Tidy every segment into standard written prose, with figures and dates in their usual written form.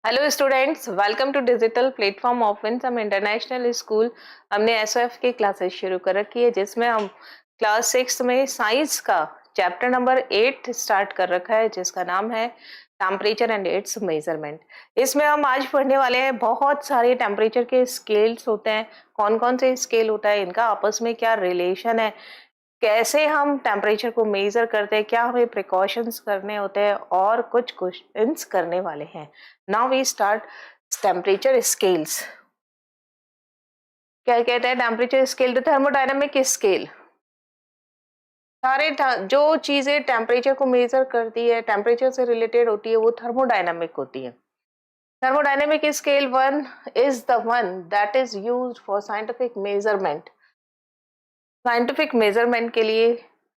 Hello students, welcome to digital platform of Winsome International School. हमने SOF की classes शुरू कर रखी है जिसमें हम क्लास 6 में साइंस का चैप्टर नंबर 8 स्टार्ट कर रखा है जिसका नाम है टेम्परेचर एंड इट्स मेजरमेंट। इसमें हम आज पढ़ने वाले हैं बहुत सारे टेम्परेचर के स्केल्स होते हैं। कौन कौन से स्केल होता है, इनका आपस में क्या रिलेशन है, कैसे हम टेम्परेचर को मेजर करते हैं, क्या हमें प्रिकॉशंस करने होते हैं और कुछ क्वेश्चंस करने वाले हैं। Now we start temperature scales. क्या कहते हैं temperature scale? The thermodynamic scale. जो चीजें टेम्परेचर को मेजर करती है, टेम्परेचर से रिलेटेड होती है, वो थर्मोडायनामिक होती है। Thermodynamic scale 1 is the one that is used for scientific measurement. Scientific measurement के लिए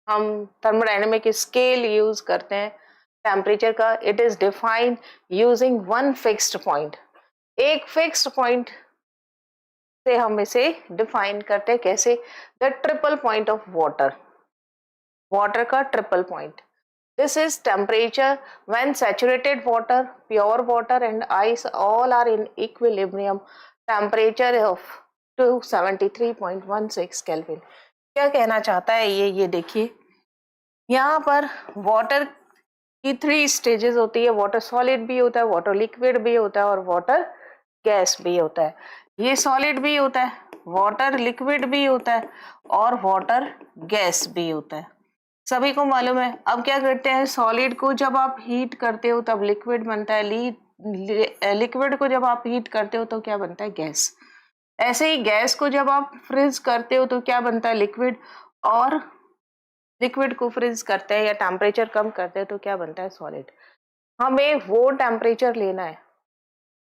हम थर्मोडायनेमिक स्केल यूज करते हैं टेम्परेचर का। It is defined using one fixed point. एक फिक्स्ड पॉइंट से हम इसे डिफाइन करते हैं। कैसे? The triple point of water. Water का triple point. This is temperature when saturated water, pure water and ice all are in equilibrium. Temperature of 273.16 kelvin. क्या कहना चाहता है ये देखिए, यहाँ पर वाटर की 3 स्टेजेस होती है। वाटर सॉलिड भी होता है, वाटर लिक्विड भी होता है और वाटर गैस भी होता है। ये सॉलिड भी होता है, वाटर लिक्विड भी होता है और वाटर गैस भी होता है, सभी को मालूम है। अब क्या करते हैं, सॉलिड को जब आप हीट करते हो तब लिक्विड बनता है, लिक्विड को जब आप हीट करते हो तो क्या बनता है? गैस। ऐसे ही गैस को जब आप फ्रीज करते हो तो क्या बनता है? लिक्विड। और लिक्विड को फ्रीज करते हैं या टेम्परेचर कम करते हैं तो क्या बनता है? सॉलिड। हमें वो टेम्परेचर लेना है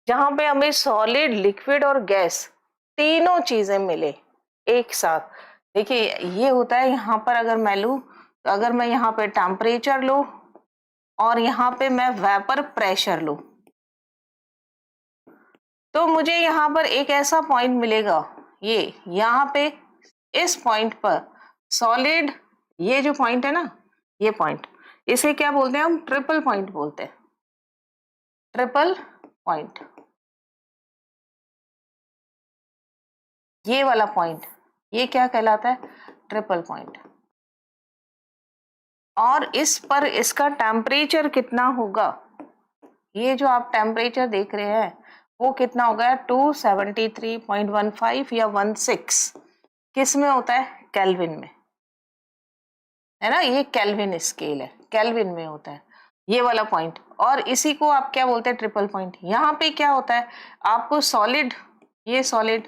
जहां पे हमें सॉलिड, लिक्विड और गैस तीनों चीजें मिले एक साथ। देखिए ये होता है, यहाँ पर अगर मैं लूं, तो अगर मैं यहाँ पे टेम्परेचर लूं और यहाँ पे मैं वेपर प्रेशर लूं तो मुझे यहाँ पर एक ऐसा पॉइंट मिलेगा। ये यहाँ पे इस पॉइंट पर सॉलिड, ये जो पॉइंट है ना, ये पॉइंट, इसे क्या बोलते हैं हम? ट्रिपल पॉइंट बोलते हैं। ट्रिपल पॉइंट, ये वाला पॉइंट, ये क्या कहलाता है? Triple point. और इस पर इसका टेम्परेचर कितना होगा? ये जो आप टेम्परेचर देख रहे हैं वो कितना होगा? 273.15 या 16। किस में होता है? केल्विन में, है ना। ये केल्विन स्केल है, केल्विन में होता है ये वाला पॉइंट। और इसी को आप क्या बोलते हैं? Triple point. यहाँ पे क्या होता है, आपको सॉलिड, ये सॉलिड,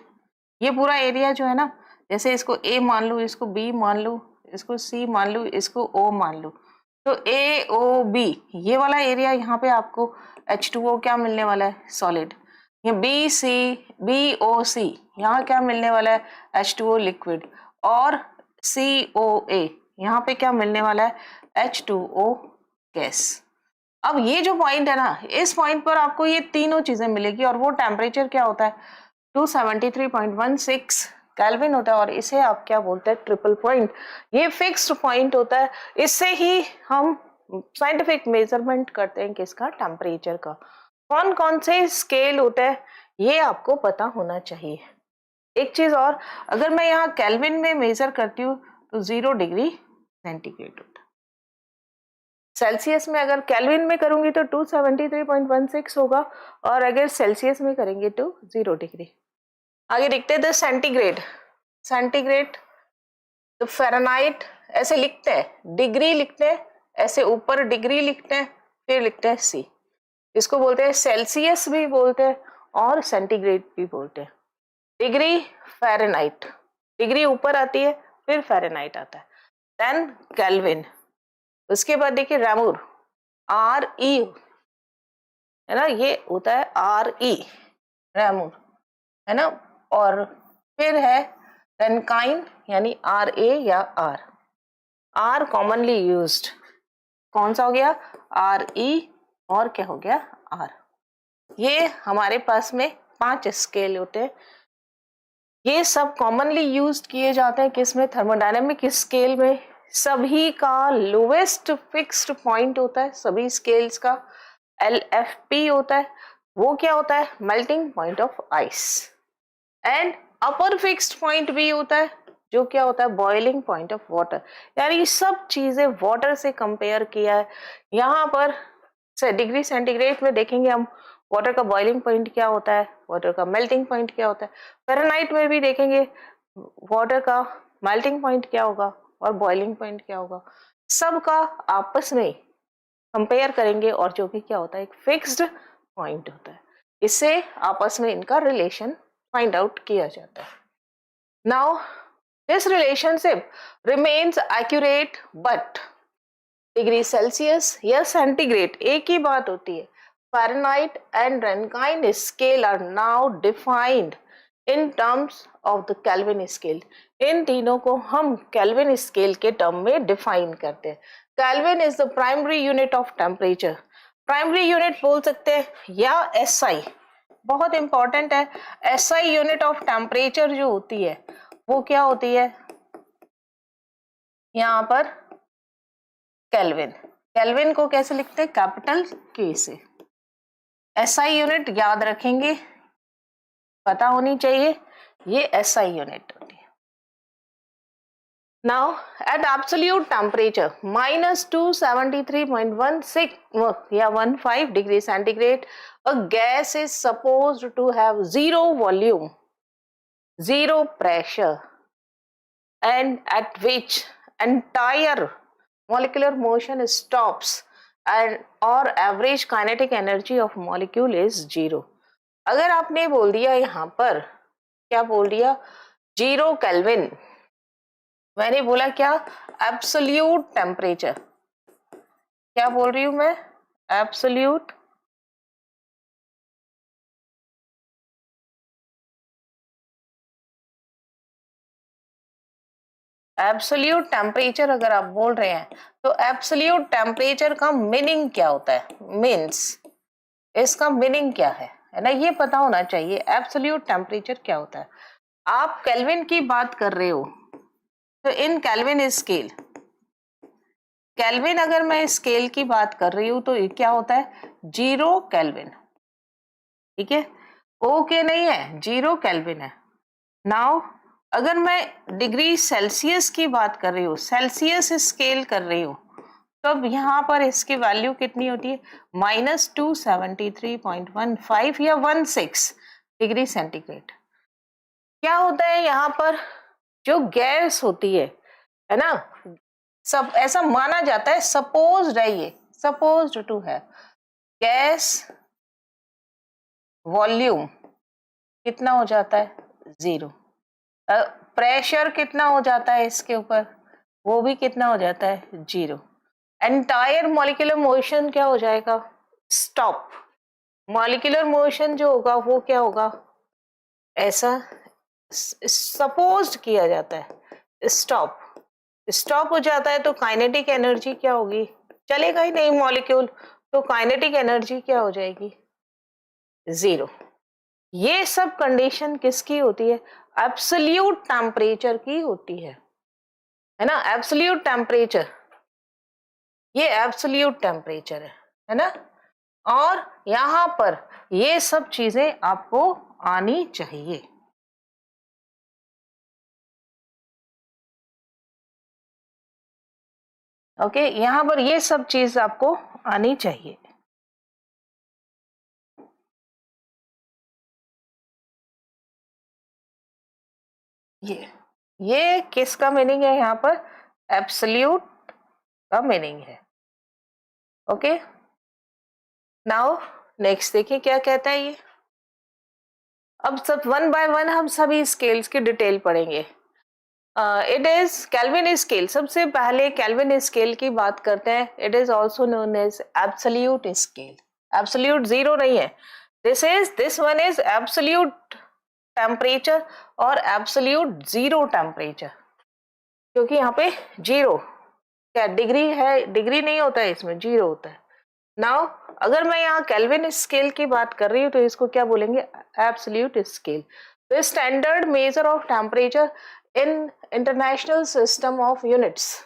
ये पूरा एरिया जो है ना, जैसे इसको ए मान लूं, इसको बी मान लूं, इसको सी मान लूं, इसको ओ मान लूं, तो ए ओ बी ये वाला एरिया, यहाँ पे आपको H2O क्या मिलने वाला है? सॉलिड। ये बी सी, बी ओ सी, यहाँ क्या मिलने वाला है? H2O liquid. और सी ओ ए, यहाँ पे क्या मिलने वाला है? H2O gas. अब ये जो पॉइंट है ना, इस पॉइंट पर आपको ये तीनों चीजें मिलेगी और वो टेम्परेचर क्या होता है? 273.16 केल्विन होता है और इसे आप क्या बोलते हैं? Triple point. ये फिक्स्ड पॉइंट होता है, इससे ही हम साइंटिफिक मेजरमेंट करते हैं किसका? टेम्परेचर का। कौन कौन से स्केल होते हैं ये आपको पता होना चाहिए। एक चीज और, अगर मैं यहाँ केल्विन में मेजर करती हूँ तो 0 डिग्री सेंटीग्रेड होता है। सेल्सियस में अगर केल्विन में करूंगी तो 273.16 होगा और अगर सेल्सियस में करेंगे तो 0 डिग्री। आगे देखते हैं सेंटीग्रेड। सेंटीग्रेड तो फ़ारेनहाइट ऐसे लिखते हैं, डिग्री लिखते हैं, ऐसे ऊपर डिग्री लिखते हैं, फिर लिखते हैं सी। इसको बोलते हैं सेल्सियस भी बोलते हैं और सेंटीग्रेड भी बोलते हैं। डिग्री फ़ारेनहाइट, डिग्री ऊपर आती है फिर फ़ारेनहाइट आता है, देन केल्विन। उसके बाद देखिए रेमूर, आर ई, है ना, ये होता है आर ई, रेमूर, है ना। और फिर है रेनकाइन, यानी आर ए या आर। आर कॉमनली यूज्ड, कौन सा हो गया? आर ई और क्या हो गया? आर। ये हमारे पास में 5 स्केल होते हैं। ये सब कॉमनली यूज्ड किए जाते हैं किसमें? थर्मोडायनेमिक स्केल में। सभी का लोवेस्ट फिक्स्ड पॉइंट होता है, सभी स्केल्स का LFP होता है। वो क्या होता है, melting point of ice. And upper fixed point भी होता है जो क्या होता है, बॉइलिंग पॉइंट ऑफ वाटर। यानी सब चीजें वाटर से कंपेयर किया है। यहाँ पर डिग्री सेंटीग्रेड में देखेंगे हम वाटर का बॉइलिंग पॉइंट क्या होता है, वाटर का मेल्टिंग पॉइंट क्या होता है। फ़ारेनहाइट में भी देखेंगे वाटर का मेल्टिंग पॉइंट क्या होगा और बॉइलिंग पॉइंट क्या होगा। सबका आपस में कंपेयर करेंगे और जो भी क्या होता है एक फिक्स्ड पॉइंट होता है। इससे आपस में इनका रिलेशन फाइंड आउट किया जाता है। Now this relationship remains accurate but degree Celsius या सेंटीग्रेड एक ही बात होती है। Fahrenheit and Rankine scale are now defined in terms of the Kelvin scale. इन तीनों को हम केल्विन स्केल के टर्म में डिफाइन करते हैं। Kelvin is the primary unit of temperature, primary unit बोल सकते हैं, या एसआई, बहुत इंपॉर्टेंट है। एसआई यूनिट ऑफ टेम्परेचर जो होती है वो क्या होती है, यहाँ पर केल्विन। केल्विन को कैसे लिखते हैं, कैपिटल के से। एसआई यूनिट याद रखेंगे, पता होनी चाहिए, ये एसआई यूनिट होती है। नाउ एट एब्सोल्यूट टेम्परेचर -273.16 या 15 degree centigrade a gas is supposed to have zero volume, zero pressure, and at which entire molecular motion stops and or average kinetic energy of molecule is zero। अगर आपने बोल दिया यहाँ पर क्या बोल दिया, जीरो केल्विन, मैंने बोला क्या, एब्सोल्यूट टेम्परेचर, क्या बोल रही हूं मैं, एब्सोल्यूट एब्सोल्यूट टेम्परेचर अगर आप बोल रहे हैं तो एब्सोल्यूट टेम्परेचर का मीनिंग क्या होता है, मीन्स इसका मीनिंग क्या है ना, ये पता होना चाहिए। एब्सोल्यूट टेम्परेचर क्या होता है। आप केल्विन की बात कर रहे हो तो इन केल्विन स्केल, केल्विन अगर मैं स्केल की बात कर रही हूं तो ये क्या होता है, जीरो केल्विन, ठीक है, ओके नहीं है, जीरो केल्विन है। नाउ अगर मैं डिग्री सेल्सियस की बात कर रही हूँ, सेल्सियस स्केल कर रही हूँ, तो अब यहाँ पर इसकी वैल्यू कितनी होती है, -273.15 या 16 डिग्री सेंटीग्रेड। क्या होता है यहाँ पर, जो गैस होती है ना, सब ऐसा माना जाता है, सपोज्ड है ये, सपोज्ड टू है, गैस वॉल्यूम कितना हो जाता है, जीरो। प्रेशर कितना हो जाता है इसके ऊपर, वो भी कितना हो जाता है, जीरो। एंटायर मॉलिक्यूलर मोशन क्या हो जाएगा, स्टॉप। मॉलिक्यूलर मोशन जो होगा वो क्या होगा, ऐसा सपोज्ड किया जाता है, स्टॉप। स्टॉप हो जाता है तो काइनेटिक एनर्जी क्या होगी, चलेगा ही नहीं मॉलिक्यूल, तो काइनेटिक एनर्जी क्या हो जाएगी, जीरो। ये सब कंडीशन किसकी होती है, एब्सोल्यूट टेम्परेचर की होती है ना, एब्सोल्यूट टेम्परेचर, ये एब्सोल्यूट टेम्परेचर है ना। और यहाँ पर ये सब चीजें आपको आनी चाहिए। ओके, यहाँ पर ये सब चीज आपको आनी चाहिए। ये किसका मीनिंग है, यहाँ पर एब्सोल्यूट का मीनिंग है। ओके, नाउ नेक्स्ट देखिए क्या कहता है ये। अब सब वन बाय वन हम सभी स्केल्स की डिटेल पढ़ेंगे। इट इज केल्विन स्केल, सबसे पहले केल्विन स्केल की बात करते हैं। It is also known as absolute scale, absolute zero नहीं है, this one is absolute temperature और एब्सोल्यूट जीरो टेम्परेचर, क्योंकि यहाँ पे जीरो क्या डिग्री है, डिग्री नहीं होता है इसमें, जीरो होता है। नाउ अगर मैं यहाँ केल्विन स्केल की बात कर रही हूँ तो इसको क्या बोलेंगे, एब्सोल्यूट स्केल। तो standard measure of temperature in international system of units.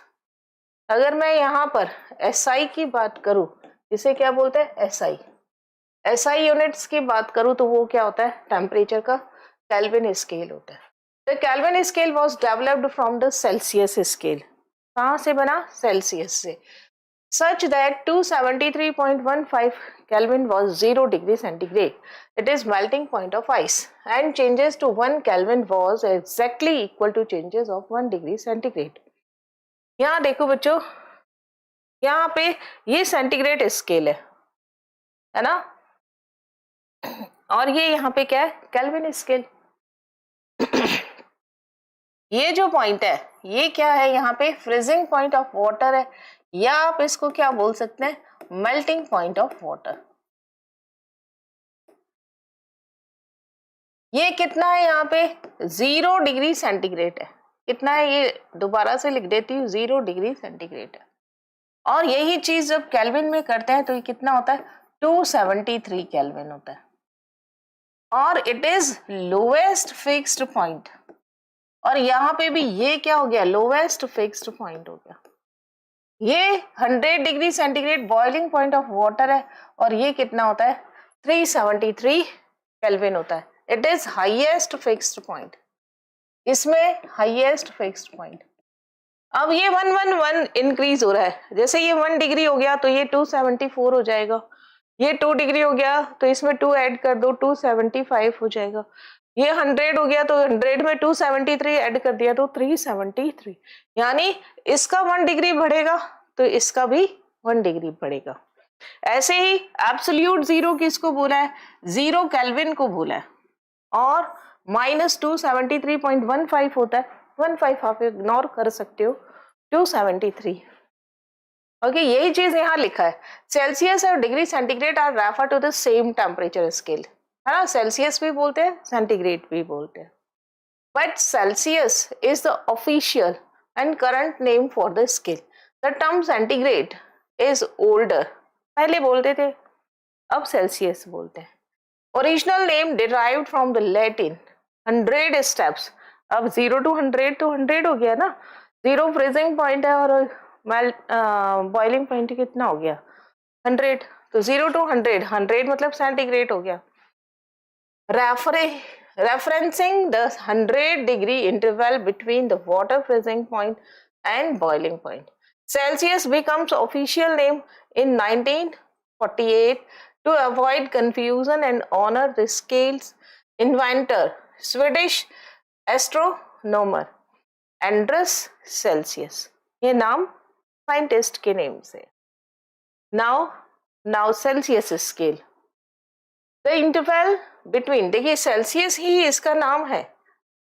अगर मैं यहाँ पर एसआई की बात करूँ, इसे क्या बोलते हैं, एसआई। एसआई यूनिट्स की बात करूं तो वो क्या होता है, टेम्परेचर का केल्विन स्केल होता है। The Kelvin scale was developed from the Celsius scale. कहां से बना, सेल्सियस से। Such that 273.15 Kelvin was 0 degree centigrade. It is melting point of ice, and changes to 1 Kelvin was exactly equal to changes of 1 degree centigrade. यहाँ देखो बच्चों, यहाँ पे ये सेंटीग्रेड स्केल है ना, और ये यहाँ पे क्या है, केल्विन स्केल। ये जो पॉइंट है ये क्या है, यहाँ पे फ्रीजिंग पॉइंट ऑफ वाटर है, या आप इसको क्या बोल सकते हैं, मेल्टिंग पॉइंट ऑफ वाटर। ये कितना है, यहाँ पे 0 डिग्री सेंटीग्रेड है। कितना है, ये दोबारा से लिख देती हूँ, 0 डिग्री सेंटीग्रेड है। और यही चीज जब केल्विन में करते हैं तो ये कितना होता है, 273 केल्विन होता है। और it is lowest fixed point, और यहाँ पे भी ये क्या हो गया, लोवेस्ट फिक्स्ड पॉइंट हो गया। ये 100 degree centigrade boiling point of water है, और ये कितना होता है, 373 केल्विन होता है। It is highest fixed point, इसमें हाईएस्ट फिक्स्ड पॉइंट। अब ये 111 इंक्रीज हो रहा है, जैसे ये 1 डिग्री हो गया तो ये 274 हो जाएगा, ये 2 डिग्री हो गया तो इसमें 2 ऐड कर दो, 275 हो जाएगा। ये 100 हो गया तो 100 में 273 ऐड कर दिया तो 373। यानी इसका 1 डिग्री बढ़ेगा तो इसका भी 1 डिग्री बढ़ेगा। ऐसे ही एब्सोल्यूट जीरो किसको बोला है, 0 केल्विन को बोला है, और -273.15 होता है, 15 आप इग्नोर कर सकते हो, 273। ओके, यही चीज यहाँ लिखा है। सेल्सियस और degree centigrade are refer to the same temperature scale, है ना, सेल्सियस भी बोलते हैं, सेंटीग्रेड भी बोलते हैं, but Celsius is the official and current name for the scale. The term centigrade is older, पहले बोलते थे, अब सेल्सियस बोलते हैं। Original name derived from the Latin 100 steps. अब 0 to 100 तो 100 हो गया ना, 0 फ्रीजिंग पॉइंट है और बॉइलिंग पॉइंट कितना हो गया, 100, तो 0 to 100, 100 मतलब सेंटीग्रेड हो गया। Referencing the 100 degree interval between the water freezing point and boiling point. Celsius becomes official name in 1948 to avoid confusion and honor the scale's inventor, Swedish astronomer Andreas Celsius. ये नाम scientist के name से। Now Celsius scale. The interval between, देखिए Celsius ही इसका नाम है,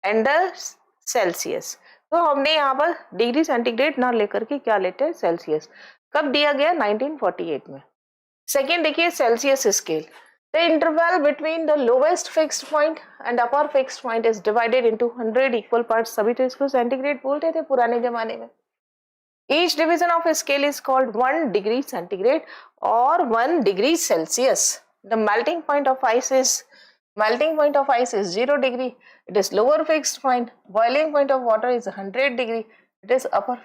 Anders Celsius, तो हमने यहाँ पर डिग्री सेंटीग्रेड ना लेकर के क्या लेते हैं, सेल्सियस। कब दिया गया, 1948 में। सेकेंड देखिए Celsius scale, the interval between the lowest fixed point and upper fixed point is divided into 100 equal parts, सभी तो इसको सेंटीग्रेड बोलते थे पुराने जमाने में। Each division of a scale is called 1 degree centigrade or 1 degree Celsius. The melting point of ice is 0 degree. It is lower fixed point. Boiling point of water is 100 degree. It is upper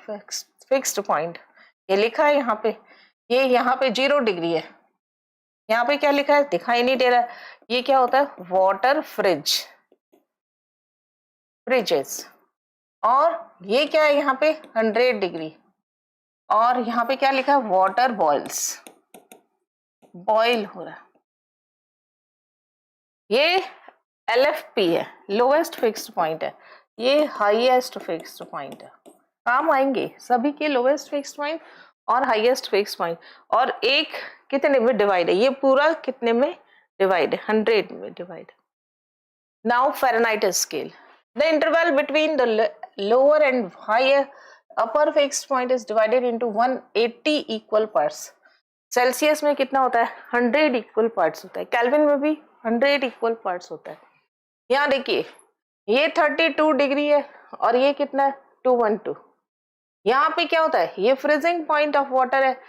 fixed point. ये लिखा है यहाँ पे, ये यहाँ पे 0 degree है, यहाँ पे क्या लिखा है दिखाई नहीं दे रहा है, ये क्या होता है, वाटर फ्रिजेस, और ये क्या है यहाँ पे 100 डिग्री, और यहाँ पे क्या लिखा है, वाटर बॉइल हो रहा है। ये LFP है, लोवेस्ट फिक्स्ड पॉइंट है, ये हाईएस्ट फिक्स्ड पॉइंट है। काम आएंगे सभी के लोवेस्ट फिक्स्ड पॉइंट और हाईएस्ट फिक्स्ड पॉइंट, और एक कितने में डिवाइड है, ये पूरा कितने में डिवाइड है, 100 में divide. Now Fahrenheit scale, the interval between the lower and higher upper fixed point is divided into 180 equal parts. Celsius में कितना होता है, 100 इक्वल पार्ट्स होता है, केल्विन में भी 100 इक्वल पार्ट्स होता है। यहाँ देखिए ये 32 डिग्री है और ये कितना है, 212। यहाँ पे क्या होता है, ये फ्रीजिंग पॉइंट ऑफ वाटर है,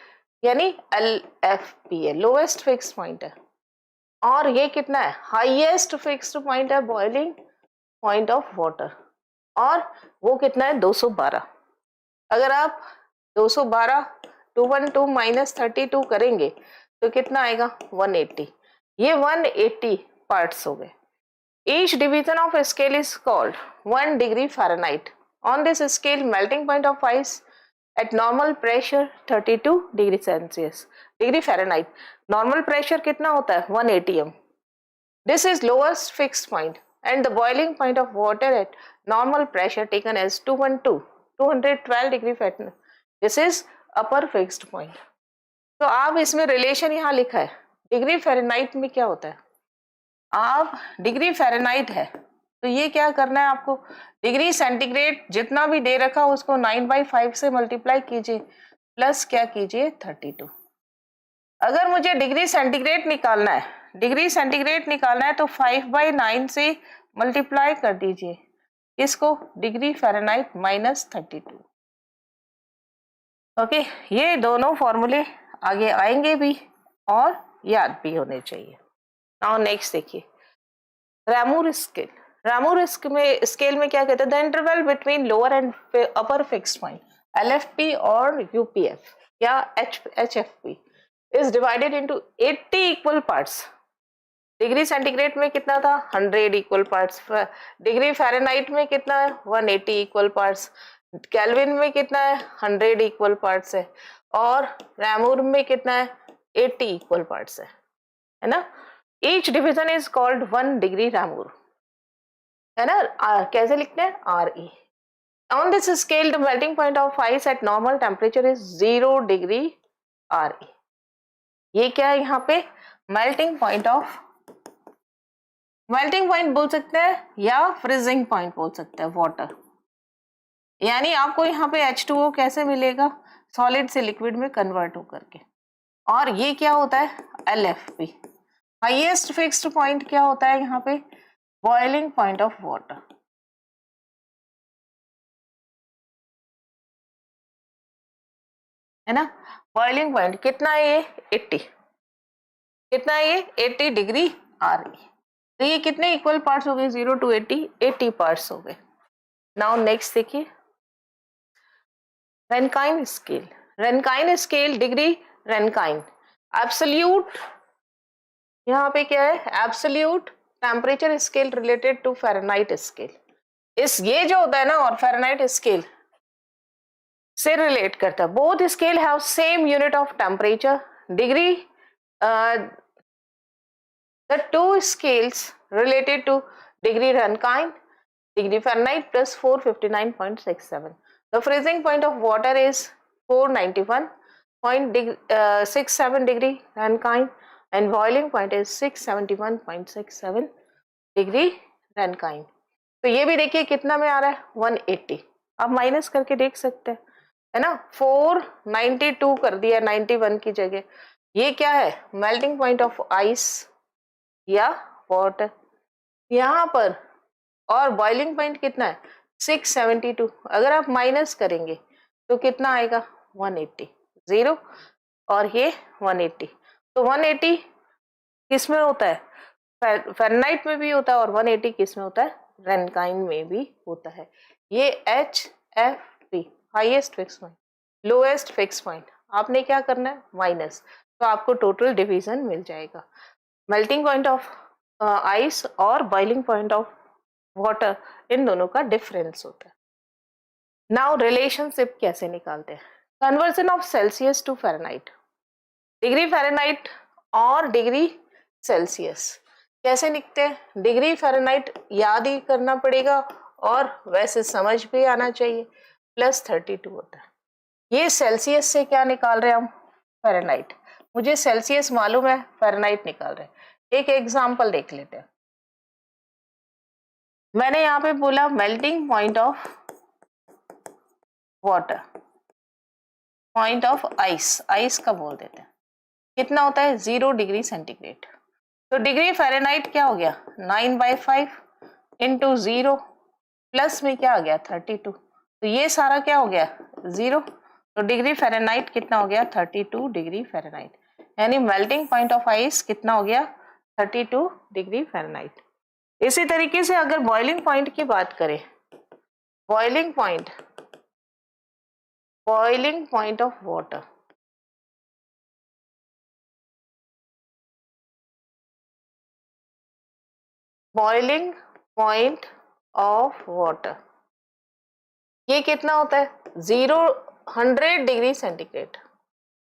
यानी LFP है, लोवेस्ट फिक्स्ड पॉइंट है, और ये कितना है, हाईएस्ट फिक्स्ड पॉइंट है, बॉइलिंग पॉइंट ऑफ वाटर, और वो कितना है, 212। अगर आप 212 212 माइनस 32 करेंगे तो कितना आएगा, 180। ये 180 पार्ट्स हो गए। Each division of a scale is called 1 degree Fahrenheit. On this scale, melting point of ice at normal pressure 32 degree Celsius. Degree Fahrenheit. Normal pressure कितना होता है? 1 atm. This is lowest fixed point, and the boiling point of water at normal pressure taken as 212 degree Fahrenheit. This is upper fixed point. तो आप इसमें relation यहाँ लिखा है। Degree Fahrenheit में क्या होता है? आप डिग्री फ़ारेनहाइट है तो ये क्या करना है आपको, डिग्री सेंटीग्रेड जितना भी दे रखा उसको 9/5 से मल्टीप्लाई कीजिए प्लस क्या कीजिए 32। अगर मुझे डिग्री सेंटीग्रेड निकालना है, डिग्री सेंटीग्रेड निकालना है तो 5/9 से मल्टीप्लाई कर दीजिए इसको, डिग्री फ़ारेनहाइट -32। ओके, ये दोनों फॉर्मूले आगे आएंगे भी और याद भी होने चाहिए। नाउ नेक्स्ट देखिए, रैमूर स्केल। रैमूर स्केल में क्या कहते हैं? The interval between lower and upper fixed point LFP और UPF या HFP is divided into 80 equal parts. Degree centigrade में कितना था? 100 इक्वल पार्ट्स। डिग्री फ़ारेनहाइट में कितना है? 180 इक्वल पार्ट्स। केल्विन में कितना है? 100 इक्वल पार्ट्स है। और रैमूर में कितना है? 80 इक्वल पार्ट्स है ना। Each division is called 1 degree Ramour, है ना। कैसे लिखते हैं? RE. On this scale, the melting point of ice at normal temperature is 0 degree RE. ये क्या है यहाँ पे? मेल्टिंग पॉइंट बोल सकते हैं या फ्रीजिंग पॉइंट बोल सकते हैं वाटर। यानी आपको यहाँ पे H2O कैसे मिलेगा? सॉलिड से लिक्विड में कन्वर्ट होकर के। और ये क्या होता है? LFP। हाईएस्ट फिक्स्ड पॉइंट क्या होता है यहाँ पे? बॉइलिंग पॉइंट ऑफ वाटर, है ना। बॉइलिंग पॉइंट कितना है ये? 80। कितना है ये? 80 डिग्री RE। तो ये कितने इक्वल पार्ट्स हो गए? 0 to 80 पार्ट्स हो गए। नाउ नेक्स्ट देखिए, Rankine scale. Rankine scale, degree Rankine. Absolute, यहाँ पे क्या है? Absolute temperature scale related to Fahrenheit scale. इस ये जो होता है ना और फ़ारेनहाइट स्केल से रिलेट करता है। Both scale have same unit of temperature. Degree the two scales related to degree Rankine, degree Fahrenheit plus 459.67. The freezing point of water is 491.67 degree Rankine and boiling point is 671.67 degree Rankine. तो ये भी देखिए कितना में आ रहा है? 180। आप minus करके देख सकते हैं, है ना। 492 कर दिया 91 की जगह। ये क्या है? मेल्टिंग पॉइंट ऑफ आइस या वाटर यहाँ पर। और बॉइलिंग पॉइंट कितना है? 672। अगर आप माइनस करेंगे तो कितना आएगा? 180। 0 और ये 180। तो 180 किस में होता है? फ़ारेनहाइट में भी होता है और 180 किस में होता है? रेनकाइन में भी होता है। ये HFP highest fix point, lowest fix point, आपने क्या करना है? माइनस। तो आपको टोटल डिवीजन मिल जाएगा। मेल्टिंग पॉइंट ऑफ आइस और बॉइलिंग पॉइंट ऑफ वाटर, इन दोनों का डिफरेंस होता है। नाउ रिलेशनशिप कैसे निकालते हैं? Conversion of Celsius to Fahrenheit. Degree Fahrenheit और डिग्री सेल्सियस कैसे लिखते हैं? डिग्री फ़ारेनहाइट याद ही करना पड़ेगा और वैसे समझ भी आना चाहिए। +32 होता है। ये सेल्सियस से क्या निकाल रहे हैं हम? फ़ारेनहाइट। मुझे सेल्सियस मालूम है, फ़ारेनहाइट निकाल रहे हैं। एक एग्जाम्पल देख लेते हैं। मैंने यहाँ पे बोला melting point of water, point of ice, ice का बोल देते हैं, कितना होता है? 0 डिग्री सेंटीग्रेड। तो डिग्री फ़ारेनहाइट क्या हो गया? 9/5 इंटू 0 प्लस में क्या आ गया? 32। तो ये सारा क्या हो गया? 0। तो डिग्री फ़ारेनहाइट कितना हो गया? 32 डिग्री फ़ारेनहाइट। यानी मेल्टिंग पॉइंट ऑफ आइस कितना हो गया? 32 डिग्री फ़ारेनहाइट। इसी तरीके से अगर बॉइलिंग पॉइंट की बात करें, boiling point of water, boiling point of water, ये कितना होता है 100 डिग्री सेंटीग्रेड।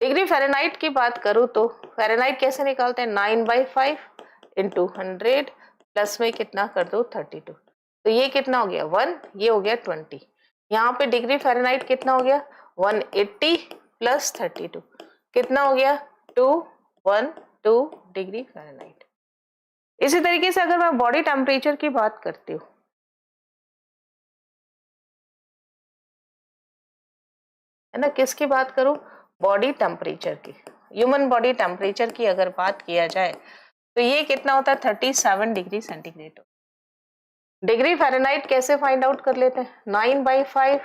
डिग्री फ़ारेनहाइट की बात करूँ तो फ़ारेनहाइट कैसे निकालते हैं 9/5 इंटू 100 प्लस में कितना कर दो 32, तो ये कितना हो गया 1, ये हो गया 20। यहाँ पे डिग्री फ़ारेनहाइट कितना हो गया 180 प्लस 32 कितना हो गया 212 डिग्री फ़ारेनहाइट। इसी तरीके से अगर मैं बॉडी टेम्परेचर की बात करती हूँ, है ना, किसकी बात करूं बॉडी टेम्परेचर की, ह्यूमन बॉडी टेम्परेचर की अगर बात किया जाए तो ये कितना होता है 37 डिग्री सेंटीग्रेड। डिग्री फ़ारेनहाइट कैसे फाइंड आउट कर लेते हैं 9/5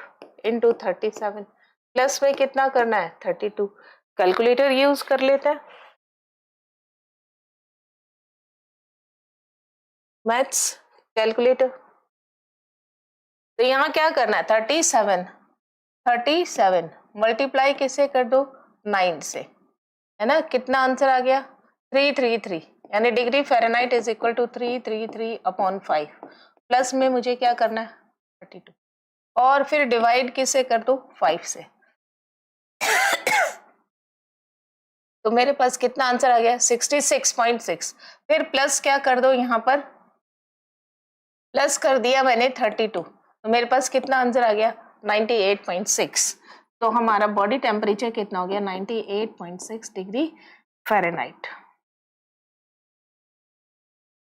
इंटू 37 प्लस में कितना करना है 32, कैलकुलेटर यूज कर लेते हैं, मैथ्स कैलकुलेटर। तो यहाँ क्या करना है 37 मल्टीप्लाई किससे कर दो 9 से, है ना, कितना आंसर आ गया 333, यानी degree Fahrenheit is equal to 333/5 plus में मुझे क्या करना है 32 और फिर डिवाइड किससे कर दो 5 से, तो मेरे पास कितना आंसर आ गया 66.6। फिर प्लस क्या कर दो, यहाँ पर प्लस कर दिया मैंने 32, तो मेरे पास कितना आंसर आ गया 98.6। तो हमारा बॉडी टेम्परेचर कितना हो गया 98.6 डिग्री फ़ारेनहाइट।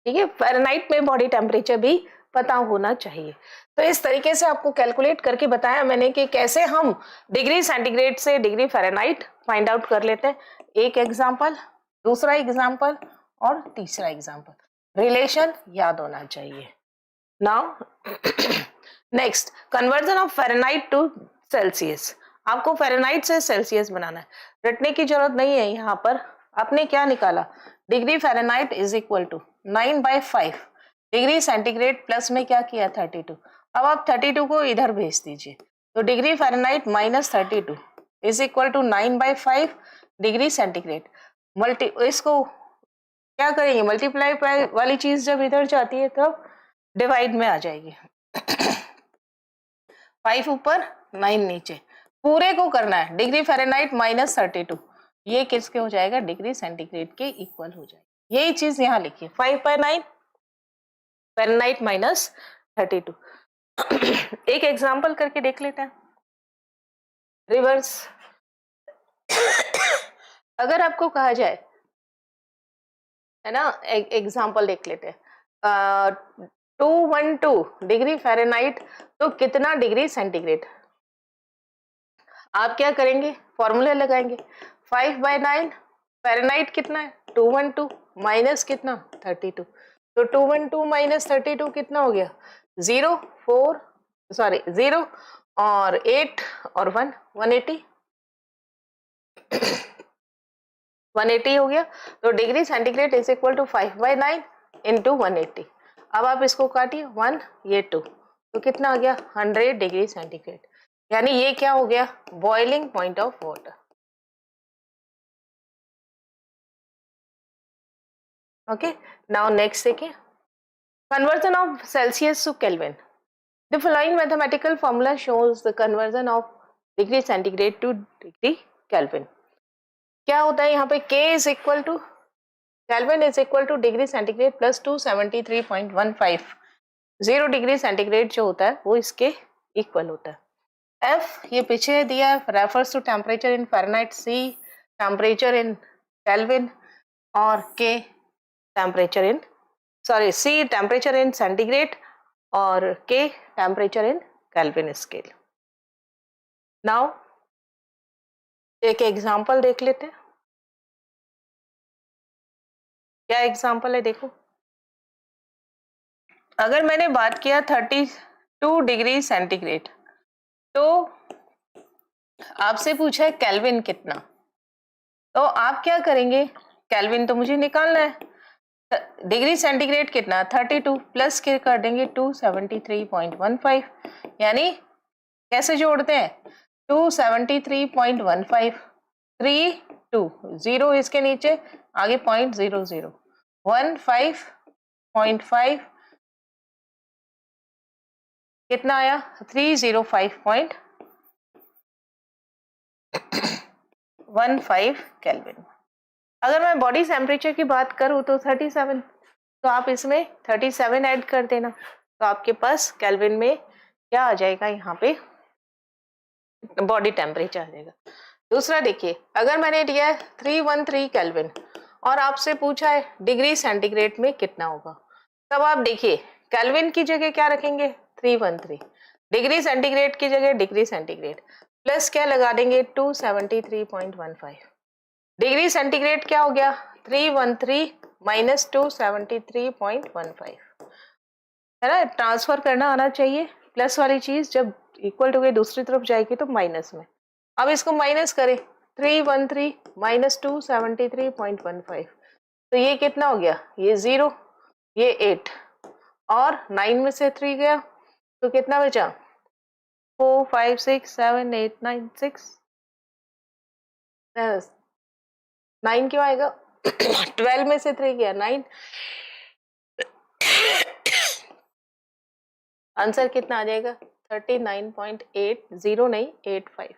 ठीक है, फ़ारेनहाइट में बॉडी टेम्परेचर भी पता होना चाहिए। तो इस तरीके से आपको कैलकुलेट करके बताया मैंने कि कैसे हम डिग्री सेंटीग्रेड से डिग्री फ़ारेनहाइट फाइंड आउट कर लेते हैं। एक एग्जांपल, दूसरा एग्जांपल और तीसरा एग्जांपल, रिलेशन याद होना चाहिए। Now next, conversion of Fahrenheit to Celsius. आपको फ़ारेनहाइट से सेल्सियस बनाना है, रटने की जरूरत नहीं है। यहाँ पर आपने क्या निकाला degree Fahrenheit is equal to 9/5 degree centigrade plus में क्या किया 32। अब आप 32 को इधर भेज दीजिए, तो degree Fahrenheit minus 32 is equal to 9/5 degree centigrade. इसको क्या करेंगे मल्टीप्लाई वाली चीज जब इधर जाती है तब डिवाइड में आ जाएगी 5 ऊपर 9 नीचे, पूरे को करना है डिग्री फ़ारेनहाइट माइनस 32, ये किसके हो जाएगा डिग्री सेंटीग्रेड के इक्वल हो जाएगा। यही चीज यहाँ लिखिए 5/9 फ़ारेनहाइट माइनस 32। एक एग्जांपल करके देख लेते हैं रिवर्स। अगर आपको कहा जाए, है ना, एग्जांपल देख लेते हैं 212 डिग्री फ़ारेनहाइट तो कितना डिग्री सेंटीग्रेड, आप क्या करेंगे फॉर्मूला लगाएंगे 5/9 फ़ारेनहाइट कितना है 212 माइनस कितना 32, तो 212 माइनस 32 कितना हो गया 0 और 8 और 1 180 हो गया। तो degree centigrade is equal to 5/9 into 180। अब आप इसको काटिए 1 ये 2, तो कितना आ गया 100 डिग्री सेंटीग्रेड, यानी ये क्या हो गया boiling point of water. Okay, now next देखिए conversion of Celsius to Kelvin. The following mathematical formula shows the conversion of degree centigrade to degree Kelvin. क्या होता है यहाँ पे K is equal to Kelvin is equal to degree centigrade plus 273.15, 0 degree centigrade जो होता है वो इसके इक्वल होता है। F ये पीछे दिया है refers to temperature in Fahrenheit, C temperature in Kelvin और K temperature in C temperature in centigrade और K temperature in Kelvin scale. Now एक एग्जांपल देख लेते हैं, क्या एग्जांपल है देखो। अगर मैंने बात किया 32 डिग्री सेंटीग्रेड तो आपसे पूछा है केल्विन कितना, तो आप क्या करेंगे केल्विन तो मुझे निकालना है, डिग्री सेंटीग्रेड कितना 32 प्लस के कर देंगे 273.15, यानी कैसे जोड़ते हैं 273.15 3 2 0 इसके नीचे आगे 0.00 15.5 कितना आया 305.15 केल्विन। अगर मैं बॉडी टेम्परेचर की बात करूं तो 37, तो आप इसमें 37 ऐड कर देना, तो आपके पास केल्विन में क्या आ जाएगा, यहाँ पे बॉडी टेम्परेचर आ जाएगा। दूसरा देखिए, अगर मैंने दिया है 313 केल्विन और आपसे पूछा है डिग्री सेंटीग्रेड में कितना होगा, तब आप देखिए केल्विन की जगह क्या रखेंगे 313, डिग्री सेंटीग्रेड की जगह डिग्री सेंटीग्रेड, प्लस क्या लगा देंगे 273.15। डिग्री सेंटीग्रेड क्या हो गया 313 माइनस 273.15, है ना। ट्रांसफर करना आना चाहिए, प्लस वाली चीज जब इक्वल टू के दूसरी तरफ जाएगी तो माइनस में। अब इसको माइनस करें 313 माइनस 273.15, तो ये कितना हो गया, ये 0, ये 8 और 9 में से 3 गया तो कितना बचा 4 5 6 7 8 9 6 9 क्यों आएगा 12 में से 3 गया 9, आंसर कितना आ जाएगा 39.80 नहीं 85।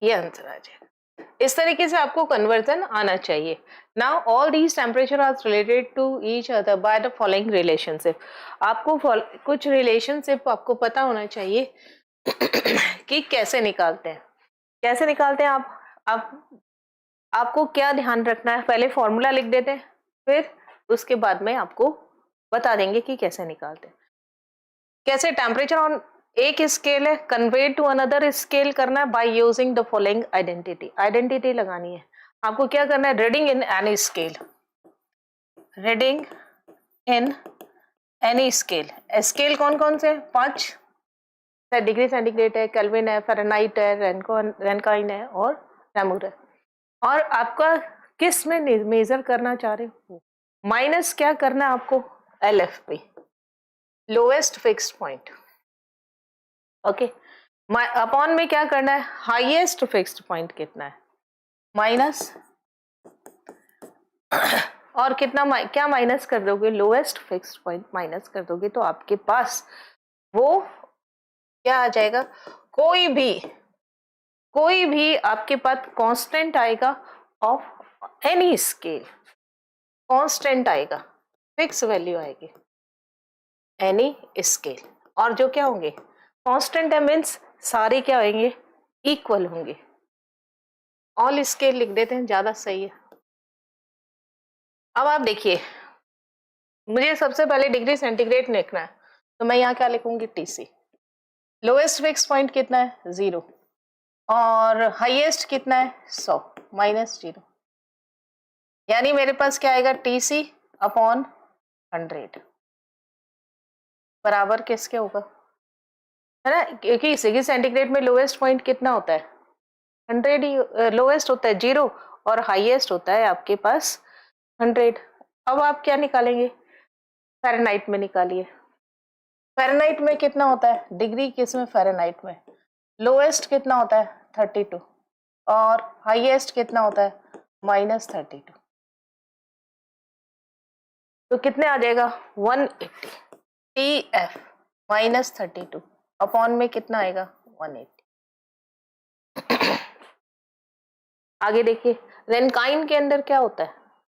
ये आंसर आ जाएगा। इस तरीके से आपको कन्वर्जन आना चाहिए। Now all these temperature are related to each other by the following relationship. आपको कुछ रिलेशनशिप आपको पता होना चाहिए कि कैसे निकालते हैं, कैसे निकालते हैं आप आपको क्या ध्यान रखना है, पहले फॉर्मूला लिख देते हैं, फिर उसके बाद में आपको बता देंगे कि कैसे निकालते हैं। कैसे टेम्परेचर ऑन एक स्केल है, कन्वे टू अनदर स्केल करना है by using the following identity. Identity लगानी है आपको, क्या करना है reading in any scale, reading in any scale. Scale कौन कौन से 5, डिग्री सेंटीग्रेड है, केल्विन है, फ़ारेनहाइट है, रैनकाइन है और रेमूर है। और आपका किस में मेजर करना चाह रहे हो, माइनस क्या करना है आपको LF पे, lowest fixed point, okay. Upon में क्या करना है हाईएस्ट फिक्स्ड पॉइंट कितना है माइनस, और कितना क्या माइनस कर दोगे लोएस्ट फिक्स्ड पॉइंट माइनस कर दोगे, तो आपके पास वो क्या आ जाएगा, कोई भी आपके पास कांस्टेंट आएगा ऑफ एनी स्केल, कांस्टेंट आएगा, फिक्स वैल्यू आएगी एनी स्केल। और जो क्या होंगे कांस्टेंट है मीन्स सारे क्या होंगे इक्वल होंगे। ऑल स्केल लिख देते हैं, ज्यादा सही है। अब आप देखिए, मुझे सबसे पहले डिग्री सेंटीग्रेड लिखना है, तो मैं यहाँ क्या लिखूंगी TC। लोएस्ट फिक्स पॉइंट कितना है 0 और हाईएस्ट कितना है 100 माइनस 0, यानी मेरे पास क्या आएगा TC अपॉन 100 बराबर किसके होगा, है ना, क्योंकि डिग्री सेंटीग्रेड में लोएस्ट पॉइंट कितना होता है 100 ही लोएस्ट होता है 0 और हाईएस्ट होता है आपके पास 100। अब आप क्या निकालेंगे फ़ारेनहाइट में निकालिए। फ़ारेनहाइट में कितना होता है डिग्री किस में फ़ारेनहाइट में, लोएस्ट कितना होता है 32 और हाईएस्ट कितना होता है -32, तो कितने आ जाएगा 180 TF -32 अपॉन में कितना आएगा 180। आगे देखिए रेनकाइन के अंदर क्या होता है,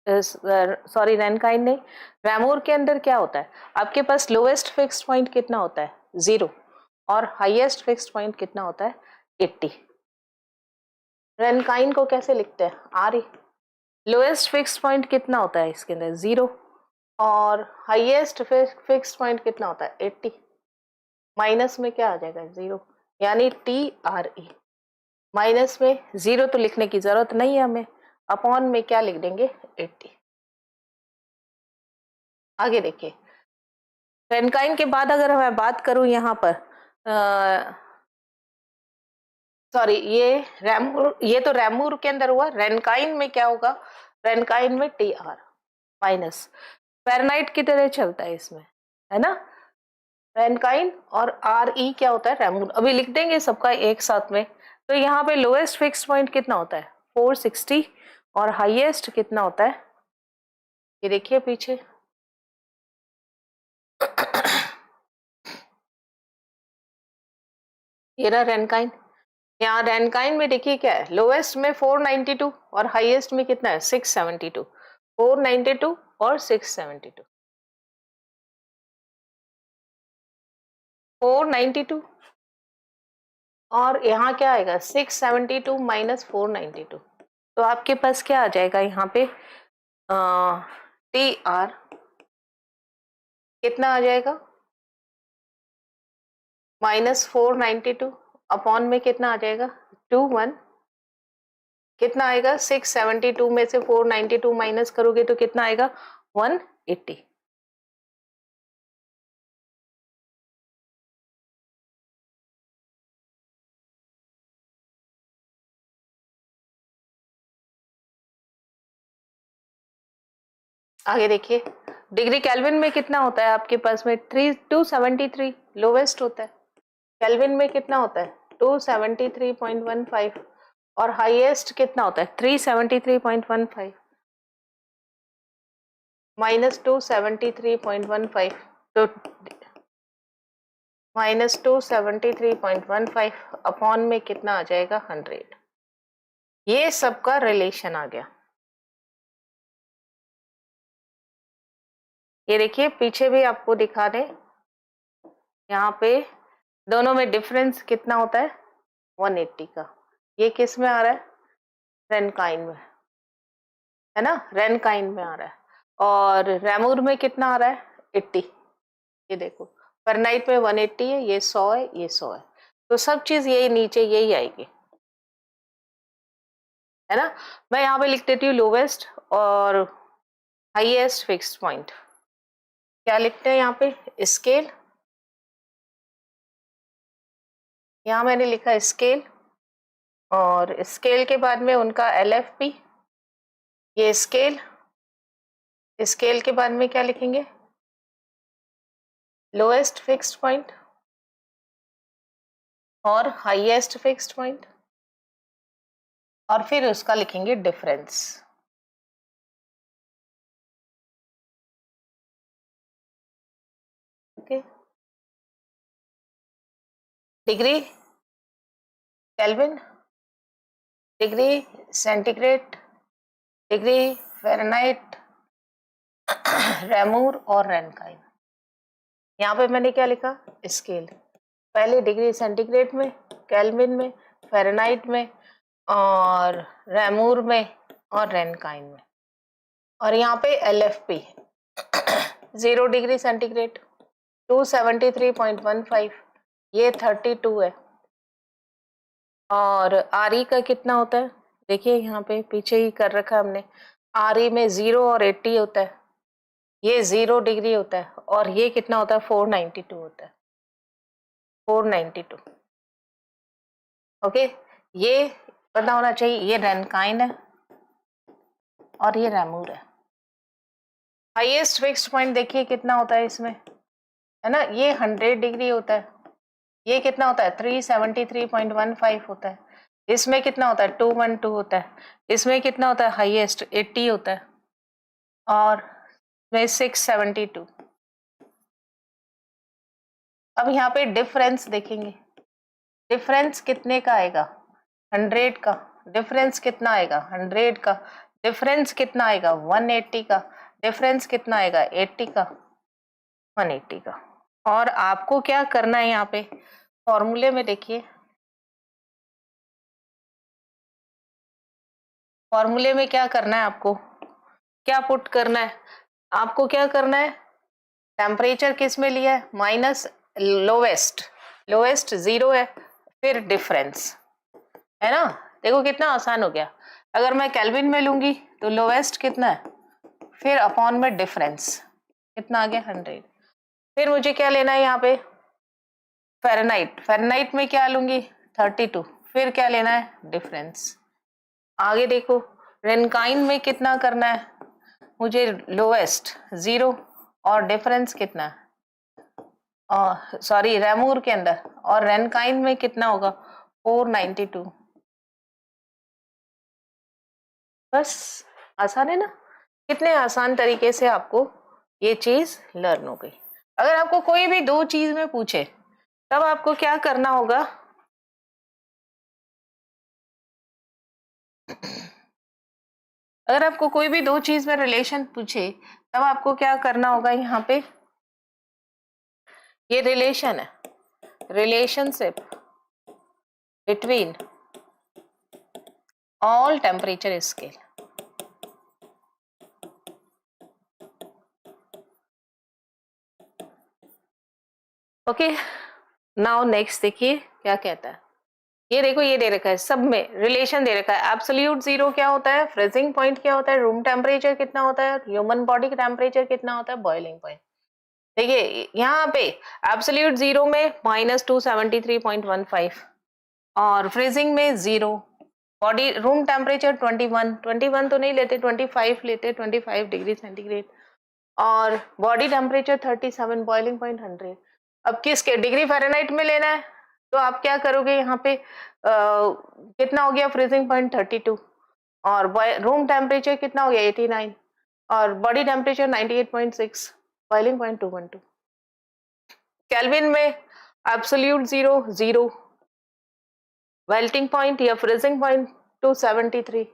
सॉरी रेनकाइन नहीं, रेमूर के अंदर क्या होता है, आपके पास लोएस्ट फिक्स्ड पॉइंट कितना होता है 0 और हाईएस्ट फिक्स्ड पॉइंट कितना होता है 80। रेनकाइन को कैसे लिखते हैं RE, लोएस्ट फिक्स्ड पॉइंट कितना होता है इसके अंदर 0 और हाईएस्ट फिक्स्ड पॉइंट कितना होता है 80, माइनस में क्या आ जाएगा 0, यानी TRE। माइनस में 0 तो लिखने की जरूरत नहीं है हमें, अपॉन में क्या लिख देंगे 80। आगे देखिए रेनकाइन के बाद अगर मैं बात करूं यहाँ पर सॉरी ये तो रेमूर के अंदर हुआ, रेनकाइन में क्या होगा, रेनकाइन में TR, माइनस, फ़ारेनहाइट की तरह चलता है इसमें, है ना, रैनकाइन, और आर ई क्या होता है, रेमूर। अभी लिख देंगे सबका एक साथ में। तो यहाँ पे लोएस्ट फिक्स पॉइंट कितना होता है 460, और हाईएस्ट कितना होता है, ये देखिए पीछे ये रहा रैनकाइन। यहाँ रैनकाइन में देखिए क्या है, लोएस्ट में 492 और हाईएस्ट में कितना है 672, 492 और 672, 492 और यहाँ क्या आएगा 672 माइनस 492। तो आपके पास क्या आ जाएगा यहाँ पे टी आर कितना आ जाएगा, -492 अपॉन में कितना आ जाएगा 21, कितना आएगा 672 में से 492 माइनस करोगे तो कितना आएगा 180। आगे देखिए, डिग्री केल्विन में कितना होता है आपके पास में 273 लोवेस्ट होता है, केल्विन में कितना होता है 273.15 और हाईएस्ट कितना होता है 373.15 माइनस 273.15, तो माइनस 273.15 अपॉन में कितना आ जाएगा 100। ये सबका रिलेशन आ गया। ये देखिए पीछे भी आपको दिखा दें, यहाँ पे दोनों में डिफरेंस कितना होता है 180 का। ये किस में आ रहा है रैनकाइन में, है ना, रैनकाइन में आ रहा है। और रेमूर में कितना आ रहा है 80। ये देखो फ़ारेनहाइट में 180 है, ये 100 है, ये 100 है, तो सब चीज यही नीचे यही आएगी, है ना। मैं यहाँ पे लिख देती हूँ लोवेस्ट और हाईएस्ट फिक्स्ड पॉइंट। क्या लिखते हैं यहाँ पे स्केल, यहाँ मैंने लिखा स्केल, और स्केल के बाद में उनका LFP, ये स्केल, स्केल के बाद में क्या लिखेंगे लोएस्ट फिक्स्ड पॉइंट और हाईएस्ट फिक्स्ड पॉइंट, और फिर उसका लिखेंगे difference. Okay, degree Kelvin, degree centigrade, degree Fahrenheit, Reaumur और रैनकाइन। यहाँ पे मैंने क्या लिखा स्केल, पहले डिग्री सेंटीग्रेड में, केल्विन में, फ़ारेनहाइट में और रेमूर में और रैनकाइन में, और यहाँ पे LFP 0 डिग्री सेंटीग्रेड 273.15, ये 32 है, और RE का कितना होता है देखिए यहाँ पे पीछे ही कर रखा है हमने, RE में 0 और 80 होता है, ये 0 डिग्री होता है, और ये कितना होता है 492 होता है, 492। ओके, ये पता होना चाहिए, ये रैनकाइन है और ये रेमूर है। हाईएस्ट फिक्स्ड पॉइंट देखिए कितना होता है इसमें, है ना, ये 100 डिग्री होता है, ये कितना होता है 373.15 होता है, इसमें कितना होता है 212 होता है, इसमें कितना होता है हाईएस्ट 80 होता है, और में 672। अब यहाँ पे डिफरेंस देखेंगे, डिफरेंस कितने का आएगा 100 का, डिफरेंस कितना आएगा 100 का, डिफरेंस कितना आएगा 180 का, डिफरेंस कितना आएगा 80 का, 180 का। और आपको क्या करना है यहाँ पे फॉर्मूले में देखिए, फॉर्मूले में क्या करना है आपको, क्या पुट करना है आपको, क्या करना है टेम्परेचर किस में लिया है माइनस लोवेस्ट, लोवेस्ट 0 है, फिर डिफरेंस, है ना। देखो कितना आसान हो गया, अगर मैं केल्विन में लूंगी तो लोवेस्ट कितना है, फिर अपॉन में डिफरेंस कितना आ गया 100, फिर मुझे क्या लेना है यहाँ पे फ़ारेनहाइट, फ़ारेनहाइट में क्या लूंगी 32, फिर क्या लेना है डिफरेंस। आगे देखो रैनकाइन में कितना करना है मुझे लोएस्ट 0 और डिफरेंस कितना, सॉरी रेमूर के अंदर, और रेनकाइन में कितना होगा 492। बस आसान है ना, कितने आसान तरीके से आपको ये चीज लर्न हो गई। अगर आपको कोई भी दो चीज में पूछे तब आपको क्या करना होगा, अगर आपको कोई भी दो चीज में रिलेशन पूछे तब आपको क्या करना होगा, यहाँ पे ये रिलेशन है, relationship between all temperature scale. Okay, now next देखिए क्या कहता है। ये देखो, ये दे रखा है, सब में रिलेशन दे रखा है। एब्सोल्यूट जीरो क्या होता है, फ्रीजिंग पॉइंट क्या होता है, रूम टेम्परेचर कितना होता है, ह्यूमन बॉडी का टेम्परेचर कितना होता है, बॉइलिंग पॉइंट। देखिए यहाँ पे एब्सोल्यूट जीरो में -273.15 और फ्रीजिंग में 0, बॉडी रूम टेम्परेचर 21 तो नहीं लेते, 25 लेते, 25 डिग्री सेंटीग्रेड, और बॉडी टेम्परेचर 37, बॉइलिंग पॉइंट 100। अब किसके डिग्री फ़ारेनहाइट में लेना है तो आप क्या करोगे, यहाँ पे कितना हो गया, फ्रीजिंग पॉइंट 32 और रूम टेम्परेचर कितना हो गया 89 और body temperature 98.6, boiling point 212। Kelvin में एब्सोल्यूट जीरो 0, मेल्टिंग पॉइंट या freezing point 273,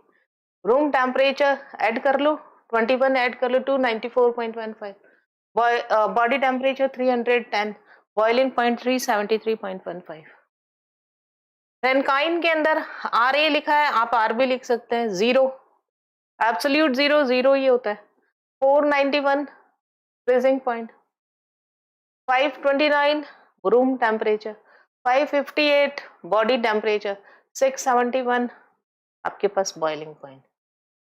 room temperature add कर लो 21 ऐड कर लो 294.15, बॉडी टेम्परेचर 310, बॉइलिंग पॉइंट 373.15। रेनकाइन के अंदर आर ए लिखा है, आप आर भी लिख सकते हैं, 0 एब्सोल्यूट जीरो 0 ही होता है, 491 freezing point, 529 room temperature, 558 body temperature, 671 आपके पास बॉइलिंग पॉइंट।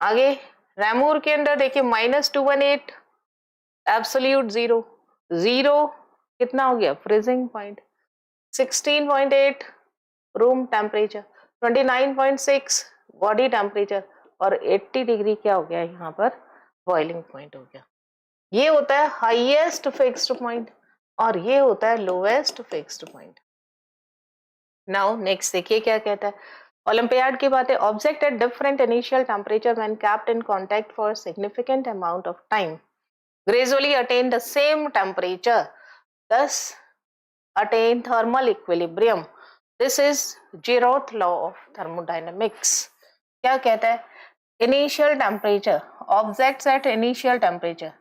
आगे रेमूर के अंदर देखिए -218 एब्सोल्यूट जीरो 0 कितना हो गया, freezing point, 16.8 room temperature, 29.6 body temperature और 80 डिग्री क्या हो गया यहाँ पर, बॉइलिंग पॉइंट हो गया। ये होता है हाईएस्ट फिक्स्ड पॉइंट और ये होता है lowest fixed point. Now next देखिए क्या कहता है, ओलंपियाड की बात है। Object at different initial temperature when kept in contact for significant amount of time gradually attain the same temperature, thus attain thermal equilibrium. This is Zeroth law of thermodynamics. क्या कहता है, initial temperature, objects at initial temperature.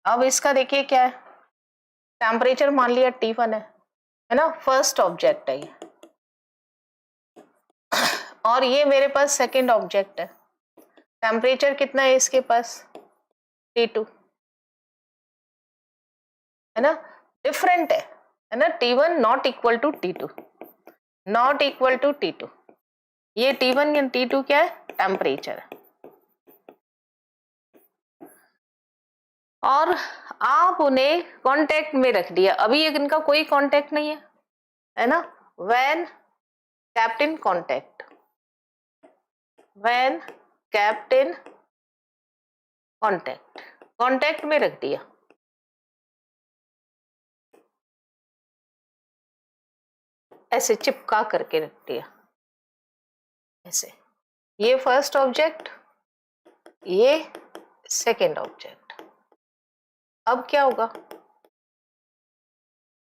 अब इसका देखिए क्या है, temperature मान लिया T1 है ना, फर्स्ट ऑब्जेक्ट है ये, और ये मेरे पास सेकंड ऑब्जेक्ट है, टेम्परेचर कितना है इसके पास T2 है ना, डिफरेंट है ना, T1 not equal to T2, not equal to T2, ये T1 या T2 क्या है, टेम्परेचर है। और आप उन्हें कांटेक्ट में रख दिया, अभी ये इनका कोई कांटेक्ट नहीं है ना, when kept in contact, when kept in contact, contact में रख दिया, ऐसे चिपका करके रख दिया ऐसे, ये फर्स्ट ऑब्जेक्ट, ये सेकंड ऑब्जेक्ट। अब क्या होगा,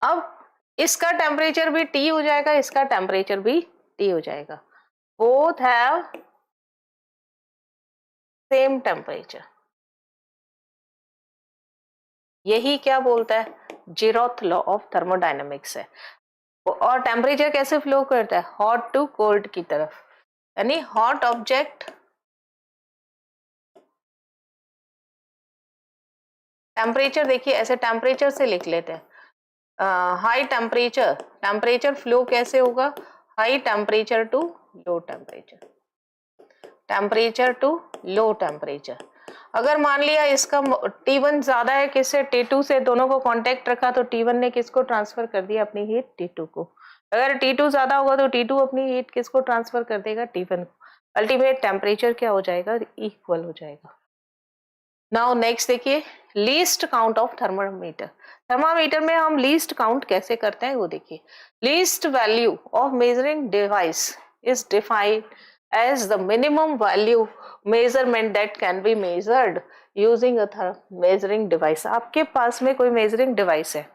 अब इसका टेम्परेचर भी T हो जाएगा, इसका टेम्परेचर भी T हो जाएगा, बोथ हैव सेम टेम्परेचर। यही क्या बोलता है, जीरोथ लॉ ऑफ थर्मोडायनेमिक्स है। और टेम्परेचर कैसे फ्लो करता है, हॉट टू कोल्ड की तरफ, यानी हॉट ऑब्जेक्ट टेम्परेचर, देखिए ऐसे टेम्परेचर से लिख लेते हैं, हाई टेम्परेचर, टेम्परेचर फ्लो कैसे होगा, high temperature to low temperature, temperature to low temperature. अगर मान लिया इसका T1 ज्यादा है किससे, T2 से, दोनों को कांटेक्ट रखा तो T1 ने किसको ट्रांसफर कर दिया, अपनी हीट T2 को। अगर T2 ज्यादा होगा तो T2 अपनी हीट किसको ट्रांसफर कर देगा, T1 को। अल्टीमेट टेम्परेचर क्या हो जाएगा, इक्वल हो जाएगा। नाउ नेक्स्ट देखिए, least count of thermometer. Thermometer में हम लीस्ट काउंट कैसे करते हैं वो देखिए। Least value of measuring device is defined as the minimum value measurement that can be measured using a measuring device. आपके पास में कोई मेजरिंग डिवाइस है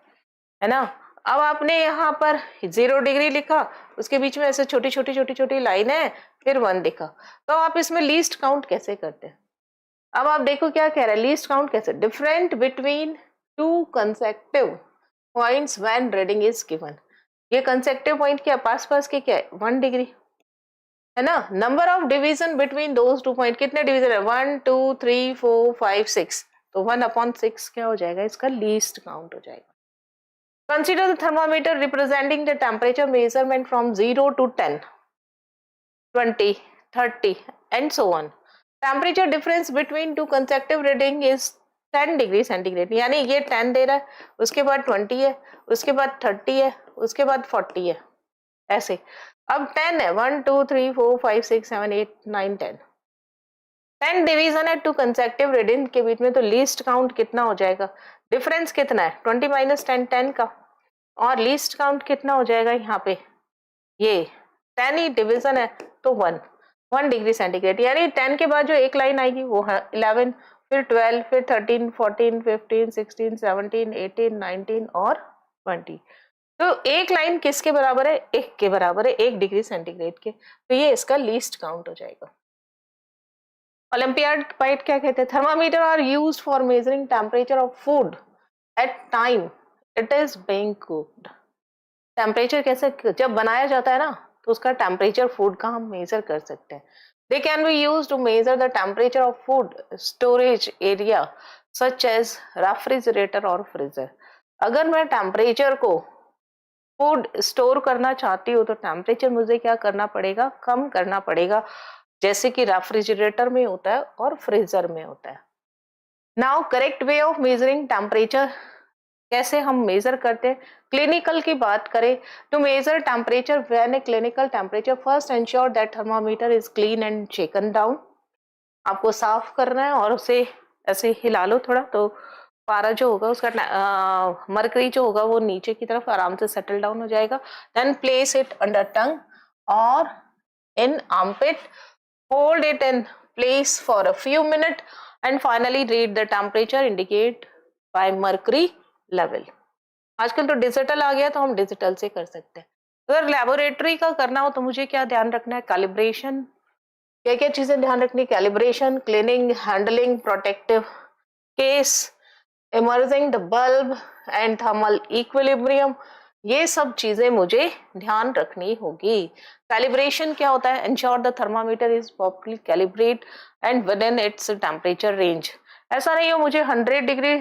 ना। अब आपने यहाँ पर 0 डिग्री लिखा, उसके बीच में ऐसे छोटी छोटी छोटी छोटी लाइन है, फिर 1 दिखा, तो आप इसमें लीस्ट काउंट कैसे करते हैं। अब आप देखो क्या कह रहा है, लीस्ट काउंट कैसे, different between two consecutive points when reading is given. ये कंसेक्टिव पॉइंट क्या पास पास के क्या है 1 डिग्री है ना। Number of division between those 2 point, कितने डिवीजन है 1 2 3 4 5 6, तो 1/6 क्या हो जाएगा, इसका लीस्ट काउंट हो जाएगा। Consider the thermometer representing the temperature measurement from 0 to 10, 20, 30 and so on. Temperature difference between two consecutive reading is 10 degree centigrade, यानी ये 10 दे रहा है, उसके बाद 20 है, उसके बाद 30 है, उसके बाद 40 है, ऐसे। अब 10 है, 1 2 3 4 5 6 7 8 9 10, 10 डिवीजन है टू कंसेक्टिव रीडिंग के बीच में, तो लीस्ट काउंट कितना हो जाएगा, डिफरेंस कितना है 20 माइनस 10 10 का, और लीस्ट काउंट कितना हो जाएगा यहाँ पे, ये 10 ही डिवीजन है तो 1 डिग्री सेंटीग्रेड, यानी 10 के बाद जो एक लाइन आएगी वो है 11, फिर 12, फिर 13 14 15 16 17 18 19 और 20। तो एक लाइन किसके बराबर है, 1 के बराबर है, 1 डिग्री सेंटीग्रेड के, तो ये इसका लीस्ट काउंट हो जाएगा। ओलंपियाड पाइट क्या कहते हैं, thermometer are used for measuring temperature of food at time it is being cooked. Temperature कैसे, जब बनाया जाता है ना तो उसका टेम्परेचर फूड का हम मेजर कर सकते हैं। They can be used to measure the temperature of food storage area such as refrigerator और फ्रीजर। अगर मैं टेम्परेचर को फूड स्टोर करना चाहती हूँ तो टेम्परेचर मुझे क्या करना पड़ेगा, कम करना पड़ेगा, जैसे कि रेफ्रिजरेटर में होता है और फ्रीजर में होता है। Now correct way of measuring temperature, कैसे हम मेजर करते हैं। क्लिनिकल की बात करें to measure temperature when a clinical temperature, first ensure that thermometer is clean and shaken down. आपको साफ करना है और उसे ऐसे हिला लो थोड़ा, तो पारा जो होगा उसका मरकरी जो होगा वो नीचे की तरफ आराम से सेटल डाउन हो जाएगा। देन प्लेस इट अंडर टंग और इन armpit, hold it in place for a few minutes and finally read the temperature indicate by mercury level। आजकल तो डिजिटल आ गया तो हम डिजिटल से कर सकते हैं। अगर लेबोरेटरी का करना हो तो मुझे क्या ध्यान रखना है, कैलिब्रेशन, क्या क्या चीजें ध्यान रखनी, calibration, cleaning, handling, protective case, emerging the bulb and thermal equilibrium, ये सब चीजें मुझे ध्यान रखनी होगी। कैलिब्रेशन क्या होता है, ensure the thermometer is properly calibrate and with in its temperature range. ऐसा नहीं हो मुझे 100 डिग्री,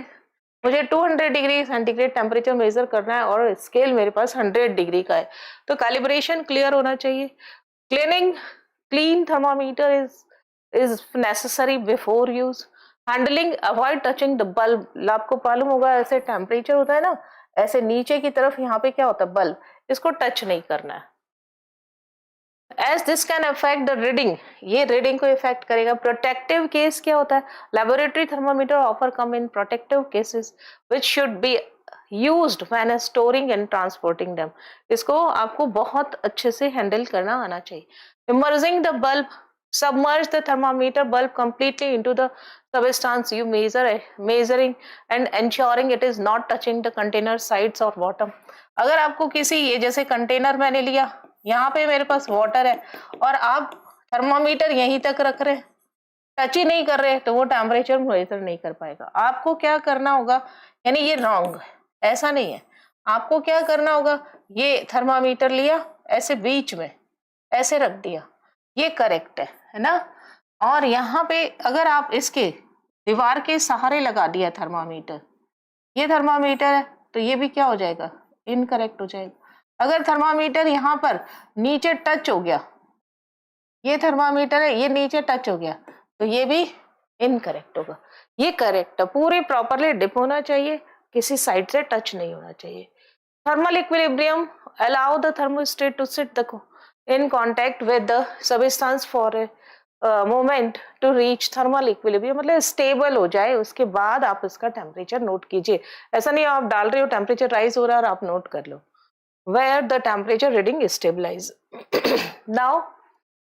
मुझे 200 डिग्री सेंटीग्रेड टेम्परेचर मेजर करना है और स्केल मेरे पास 100 डिग्री का है, तो कैलिब्रेशन क्लियर होना चाहिए। Cleaning, clean thermometer is necessary before use. Handling, avoid touching the bulb. आपको मालूम होगा ऐसे टेम्परेचर होता है ना, ऐसे नीचे की तरफ यहाँ पे क्या होता है बल्ब, इसको टच नहीं करना है, as this can affect the reading, ये रीडिंग को इफेक्ट करेगा। प्रोटेक्टिव केस क्या होता है, laboratory thermometer offer come in protective cases which should be used when storing and transporting them. इसको आपको बहुत अच्छे से हैंडल करना आना चाहिए। Emerging the bulb, submerge the thermometer bulb completely into the substance you measuring and ensuring it is not touching the container sides or bottom। अगर आपको किसी, ये जैसे कंटेनर मैंने लिया, यहाँ पे मेरे पास वाटर है और आप थर्मामीटर यहीं तक रख रहे हैं, टच ही नहीं कर रहे, तो वो टेम्परेचर मेजर नहीं कर पाएगा। आपको क्या करना होगा, यानी ये रॉन्ग है, ऐसा नहीं है। आपको क्या करना होगा, ये थर्मामीटर लिया ऐसे बीच में ऐसे रख दिया, ये करेक्ट है ना। और यहाँ पे अगर आप इसके दीवार के सहारे लगा दिया थर्मामीटर, ये थर्मामीटर है तो ये भी क्या हो जाएगा, इनकरेक्ट हो जाएगा। अगर थर्मामीटर यहाँ पर नीचे टच हो गया, ये थर्मामीटर है ये नीचे टच हो गया, तो ये भी इनकरेक्ट होगा। ये करेक्ट है, पूरे प्रॉपरली डिप होना चाहिए, किसी साइड से टच नहीं होना चाहिए। Thermal equilibrium, allow the thermostat to sit the in contact with the substance for a moment to reach thermal equilibrium, मतलब स्टेबल हो जाए उसके बाद आप इसका टेम्परेचर नोट कीजिए। ऐसा नहीं आप डाल रहे हो टेम्परेचर राइज हो रहा है और आप नोट कर लो। Where the temperature reading stabilize. Now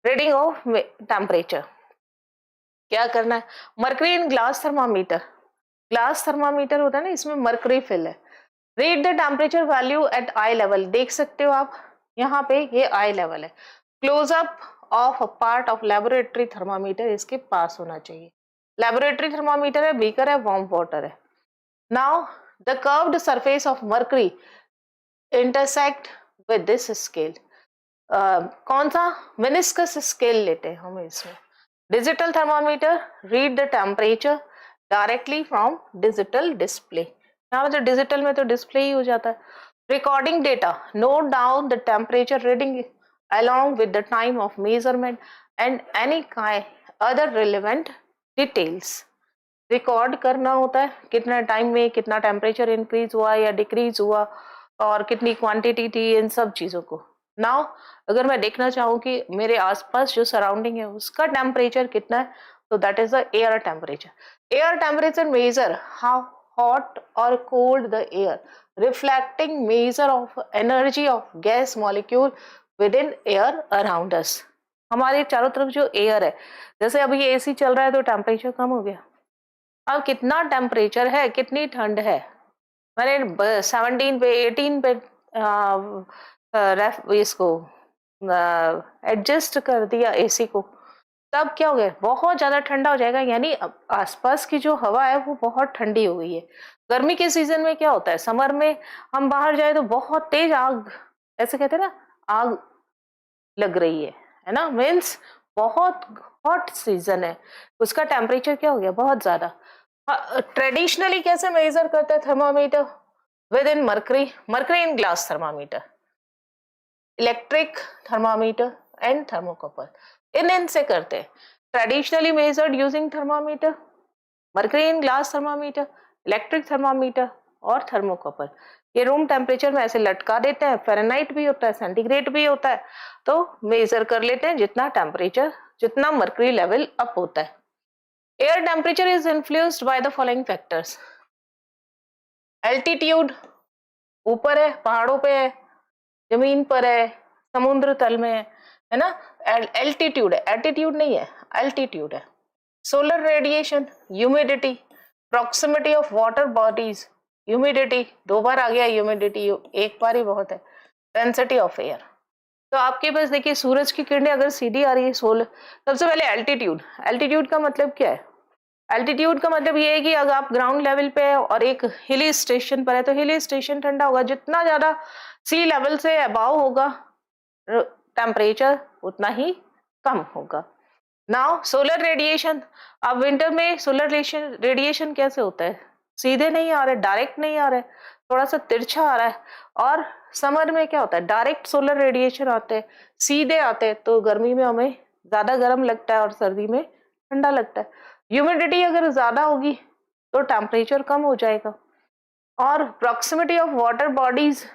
reading of temperature क्या करना है, mercury in glass thermometer, glass thermometer होता है ना, इसमें मर्करी फिल है। Read the temperature value at eye level, देख सकते हो आप यहाँ पे ये आई लेवल है। Closeup of a part of laboratory thermometer इसके पास होना चाहिए। लेबोरेटरी थर्मामीटर है, बीकर है, वार्म वाटर है। Now the curved surface of mercury intersect with this scale, कौन सा मेनिस्कस स्केल लेते हैं हम इसमें। Digital thermometer read the temperature directly from digital display, यहाँ तो डिजिटल में तो डिस्प्ले ही हो जाता है। Recording data note down the temperature reading along with the time of measurement and any other relevant details। Record करना होता है कितना टाइम में कितना टेम्परेचर इंक्रीज हुआ या डिक्रीज हुआ और कितनी क्वांटिटी थी, इन सब चीजों को। नाउ अगर मैं देखना चाहूँ कि मेरे आसपास जो सराउंडिंग है उसका टेम्परेचर कितना है, तो that is the air temperature. Air temperature measure how hot or cold the air, reflecting measure of energy of gas molecule within air around us। हमारे चारों तरफ जो एयर है, जैसे अभी एसी चल रहा है तो टेम्परेचर कम हो गया, अब कितना टेम्परेचर है, कितनी ठंड है, मैंने 17 पे 18 पे इसको एडजस्ट कर दिया एसी को, तब क्या हो गया, बहुत ज्यादा ठंडा हो जाएगा, यानी आसपास की जो हवा है वो बहुत ठंडी हो गई है। गर्मी के सीजन में क्या होता है, समर में हम बाहर जाए तो बहुत तेज आग, ऐसे कहते हैं ना, आग लग रही है ना, मीन्स बहुत हॉट सीजन है, उसका टेम्परेचर क्या हो गया, बहुत ज्यादा। ट्रेडिशनली कैसे मेजर करते हैं thermometer, with in mercury, mercury in glass thermometer, electric thermometer and thermocouple, इन से करते हैं। Traditionally measured using thermometer, mercury in glass thermometer, electric thermometer और थर्मोकपल। ये रूम टेम्परेचर में ऐसे लटका देते हैं, फ़ारेनहाइट भी होता है, सेंटीग्रेड भी होता है, तो मेजर कर लेते हैं जितना टेम्परेचर, जितना मर्करी लेवल अप होता है। Air temperature is influenced by the following factors. Altitude, ऊपर है, पहाड़ों पे है, जमीन पर है, समुद्र तल में है ना, एल्टीट्यूड है, एल्टीट्यूड नहीं है, एल्टीट्यूड है। Solar radiation, humidity, proximity of water bodies, humidity, दो बार आ गया ह्यूमिडिटी, एक बार ही बहुत है। डेंसिटी ऑफ एयर, तो आपके पास देखिए सूरज की किरणें अगर सीधी आ रही है सोलर, सबसे पहले एल्टीट्यूड, एल्टीट्यूड का मतलब क्या है, एल्टीट्यूड का मतलब ये है कि अगर आप ग्राउंड लेवल पे है और एक हिली स्टेशन पर है तो हिली स्टेशन ठंडा होगा, जितना ज्यादा सी लेवल से अबाव होगा टेम्परेचर उतना ही कम होगा। नाउ सोलर रेडिएशन, अब विंटर में सोलर रेडिएशन कैसे होता है, सीधे नहीं आ रहे, डायरेक्ट नहीं आ रहे, थोड़ा सा तिरछा आ रहा है। और समर में क्या होता है, डायरेक्ट सोलर रेडिएशन आते हैं, सीधे आते हैं, तो गर्मी में हमें ज्यादा गर्म लगता है और सर्दी में ठंडा लगता है। ह्यूमिडिटी अगर ज्यादा होगी तो टेम्परेचर कम हो जाएगा। और proximity of water bodies,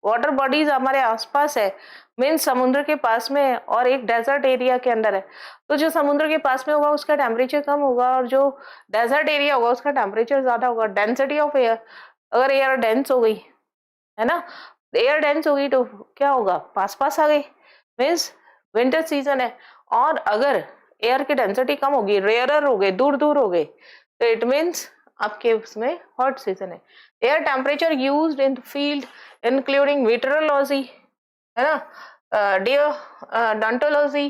water bodies हमारे आसपास है, मीन समुद्र के पास में है और एक डेजर्ट एरिया के अंदर है, तो जो समुद्र के पास में होगा उसका टेम्परेचर कम होगा और जो डेजर्ट एरिया होगा उसका टेम्परेचर ज्यादा होगा। डेंसिटी ऑफ एयर, अगर एयर डेंस हो गई है ना, एयर डेंस होगी तो क्या होगा, पास पास आ गई, मीन्स विंटर सीजन है। और अगर एयर की डेंसिटी कम होगी, रेयरर हो गए, दूर दूर हो गए, तो इट मीन्स आपके उसमें हॉट सीजन है। Air temperature used in field including meteorology, है ना, डॉन्टोलॉजी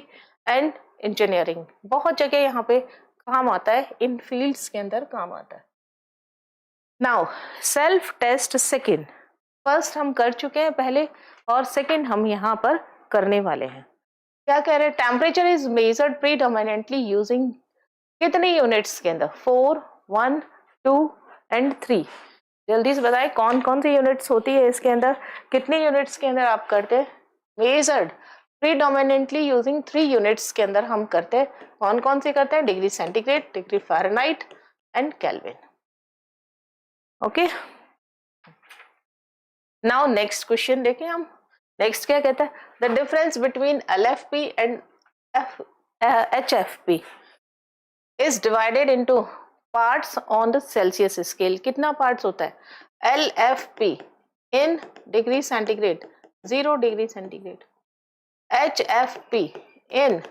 एंड इंजीनियरिंग, बहुत जगह यहाँ पे काम आता है, इन फील्ड्स के अंदर काम आता है। Now self test second, first हम कर चुके हैं पहले और सेकेंड हम यहाँ पर करने वाले हैं। क्या कह रहे हैं, temperature is measured predominantly using कितनी यूनिट्स के अंदर, 4, 1, 2 एंड 3। जल्दी से बताएं कौन कौन सी यूनिट्स होती है इसके अंदर, कितनी यूनिट्स के अंदर आप करते हैं, मेजर्ड प्रीडोमिनेंटली यूजिंग 3 यूनिट्स के अंदर हम करते हैं, कौन कौन सी करते हैं, degree centigrade, degree Fahrenheit and kelvin. Okay, now next question देखें हम। नेक्स्ट क्या कहता है, the difference between LFP and HFP is divided into parts on the Celsius scale. कितना parts होता है? LFP in degree centigrade 0 degree centigrade, HFP in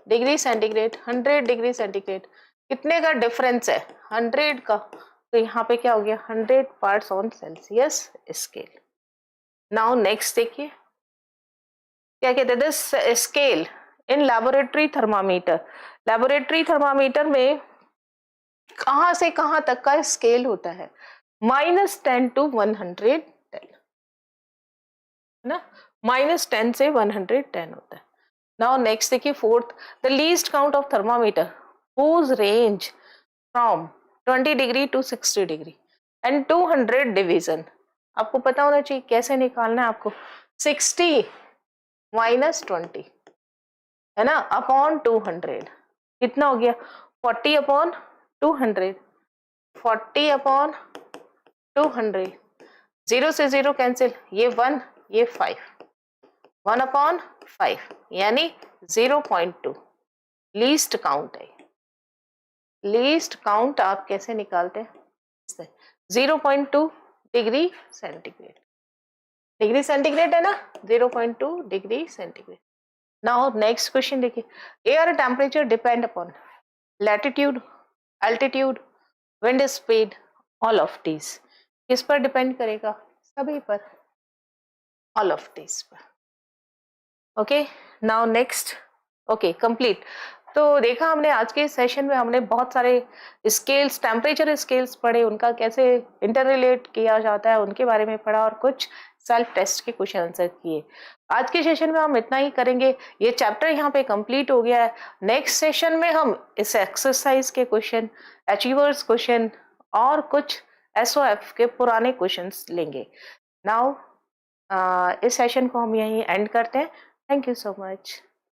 degree centigrade 100 degree centigrade. कितने का डिफरेंस है? 100 का, तो यहाँ पे क्या हो गया? 100 parts on Celsius scale. Now next देखिए क्या कहते हैं? This scale in laboratory thermometer. Laboratory thermometer में कहां से कहां तक का स्केल होता है? -10 to 110 है ना, -10 से 110 होता है. नाउ नेक्स्ट देखिए fourth, the least count of thermometer whose range from 20 degree to 60 degree and 200 division. आपको पता होना चाहिए कैसे निकालना है आपको. 60 माइनस 20 है ना अपॉन 200 कितना हो गया? 40 अपॉन 200, 40 अपॉन 200. 0 से 0 कैंसिल, ये 1 ये 5, 1 अपॉन 5 यानी 0.2 लीस्ट काउंट है. लीस्ट काउंट आप कैसे निकालते हैं? 0.2 डिग्री सेंटीग्रेड. डिग्री सेंटीग्रेड है ना, 0.2 degree centigrade. Now next question देखिए, air temperature depend upon latitude, altitude, wind speed, all of these. किस पर डिपेंड करेगा? सभी पर, ऑल ऑफ दीज पर. Okay now next. Okay complete. तो देखा हमने आज के सेशन में हमने बहुत सारे स्केल्स, टेम्परेचर स्केल्स पढ़े, उनका कैसे इंटर रिलेट किया जाता है उनके बारे में पढ़ा और कुछ सेल्फ टेस्ट के क्वेश्चन आंसर किए. आज के सेशन में हम इतना ही करेंगे. ये चैप्टर यहाँ पे कंप्लीट हो गया है. नेक्स्ट सेशन में हम इस एक्सरसाइज के क्वेश्चन, अचीवर्स क्वेश्चन और कुछ SOF के पुराने क्वेश्चंस लेंगे. नाउ इस सेशन को हम यहीं एंड करते हैं. Thank you so much.